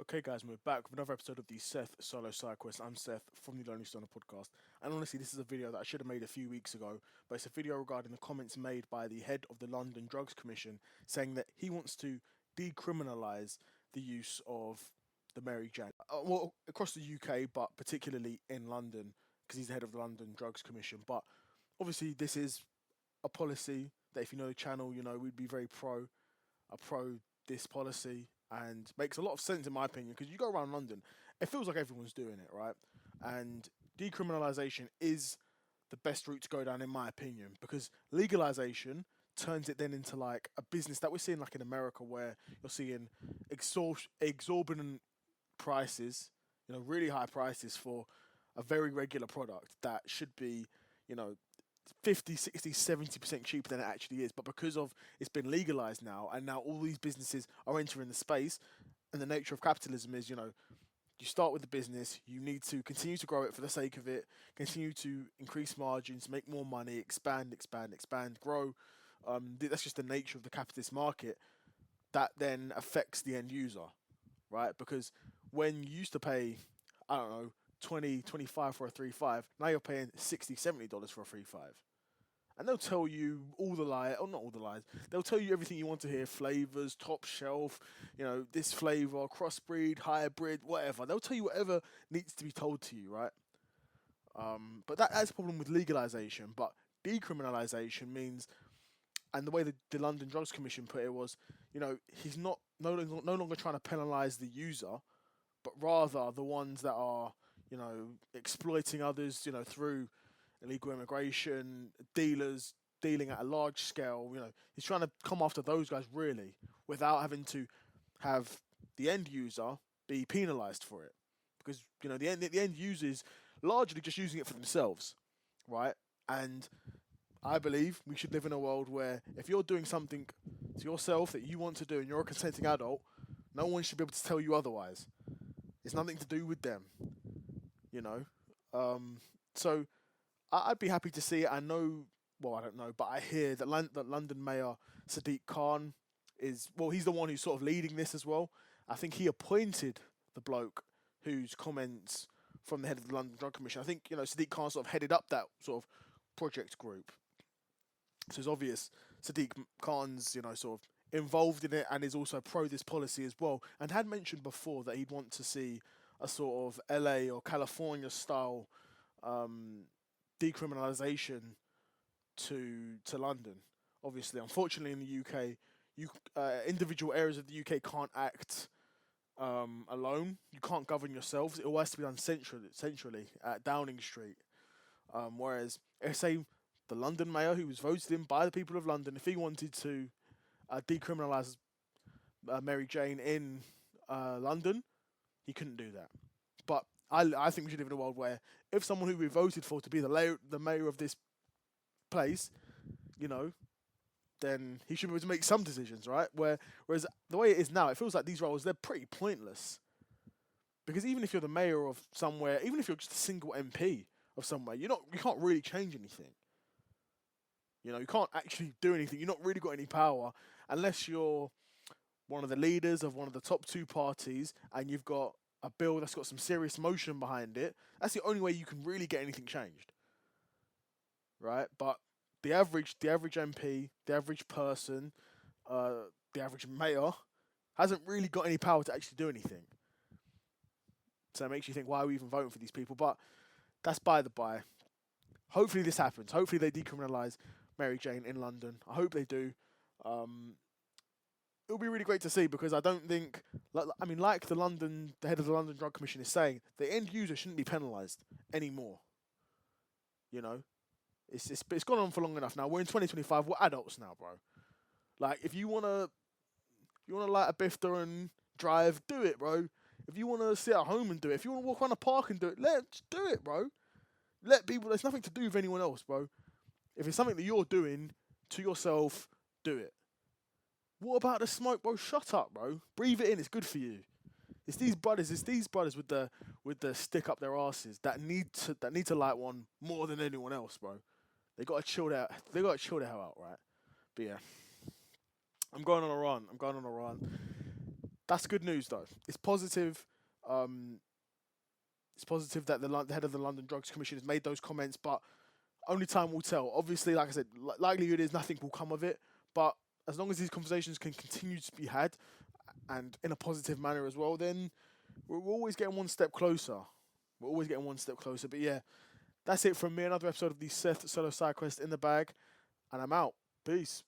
Okay, guys, we're back with another episode of the Seth Solo Side Quest. I'm Seth from the Lonely Stoner podcast. And honestly, this is a video that I should have made a few weeks ago, but it's a video regarding the comments made by the head of the London Drugs Commission saying that he wants to decriminalise the use of the Mary Jane. Well, across the UK, but particularly in London, because he's the head of the London Drugs Commission. But obviously, this is a policy that, if you know the channel, you know we'd be very pro this policy, and makes a lot of sense in my opinion, because you go around London, it feels like everyone's doing it, right? And decriminalisation is the best route to go down in my opinion, because legalisation turns it then into like a business that we're seeing like in America, where you're seeing exorbitant prices, really high prices for a very regular product that should be, you know, 50, 60, 70% cheaper than it actually is. But because of it's been legalized now, and now all these businesses are entering the space, and the nature of capitalism is, you start with the business, you need to continue to grow it for the sake of it, continue to increase margins, make more money, expand, expand, expand, grow. That's just the nature of the capitalist market. That then affects the end user, right? Because when you used to pay, I don't know, 20, 25 for a 3.5, now you're paying 60, $70 for a 3.5. And they'll tell you all the lies, or not all the lies, they'll tell you everything you want to hear: flavors, top shelf, this flavor, crossbreed, hybrid, whatever. They'll tell you whatever needs to be told to you, right? But that's a problem with legalization. But decriminalization means, and the way the London Drugs Commission put it was, he's no longer trying to penalize the user, but rather the ones that are, exploiting others, through illegal immigration, dealers dealing at a large scale. He's trying to come after those guys really, without having to have the end user be penalised for it, because the end user is largely just using it for themselves, right? And I believe we should live in a world where if you're doing something to yourself that you want to do and you're a consenting adult, no one should be able to tell you otherwise. It's nothing to do with them, you know. So I'd be happy to see it. I know, well, I don't know, but I hear that London Mayor Sadiq Khan is, well, he's the one who's sort of leading this as well. I think he appointed the bloke whose comments from the head of the London Drug Commission. I think, Sadiq Khan sort of headed up that sort of project group. So it's obvious Sadiq Khan's, sort of involved in it, and is also pro this policy as well. And had mentioned before that he'd want to see a sort of LA or California style decriminalisation to London. Obviously, unfortunately, in the UK, individual areas of the UK can't act alone. You can't govern yourselves. It all has to be done centrally at Downing Street. Whereas, say the London mayor, who was voted in by the people of London, if he wanted to decriminalise Mary Jane in London, he couldn't do that. But I think we should live in a world where if someone who we voted for to be the mayor of this place, then he should be able to make some decisions, right? Whereas the way it is now, it feels like these roles, they're pretty pointless. Because even if you're the mayor of somewhere, even if you're just a single MP of somewhere, you can't really change anything. You can't actually do anything. You're not really got any power unless you're one of the leaders of one of the top two parties and you've got a bill that's got some serious motion behind it. That's the only way you can really get anything changed, right? But the average MP, the average person, the average mayor hasn't really got any power to actually do anything. So it makes you think, why are we even voting for these people? But that's by the by. Hopefully this happens. Hopefully they decriminalise Mary Jane in London. I hope they do. It'll be really great to see, because I don't think, like the head of the London Drug Commission is saying, the end user shouldn't be penalised anymore. It's gone on for long enough now. We're in 2025. We're adults now, bro. Like, if you wanna light a bifter and drive, do it, bro. If you wanna sit at home and do it, if you wanna walk around the park and do it, let's do it, bro. Let people. There's nothing to do with anyone else, bro. If it's something that you're doing to yourself, do it. What about the smoke, bro? Shut up, bro. Breathe it in. It's good for you. It's these brothers. With the stick up their asses that need to light one more than anyone else, bro. They gotta chill that. They gotta chill the hell out, right? But yeah, I'm going on a rant. That's good news, though. It's positive. Um, it's positive that the head of the London Drugs Commission has made those comments, but only time will tell. Obviously, like I said, likelihood is nothing will come of it, but as long as these conversations can continue to be had and in a positive manner as well, then we're always getting one step closer. We're always getting one step closer. But yeah, that's it from me. Another episode of the Seth Solo Side Quest in the bag, and I'm out. Peace.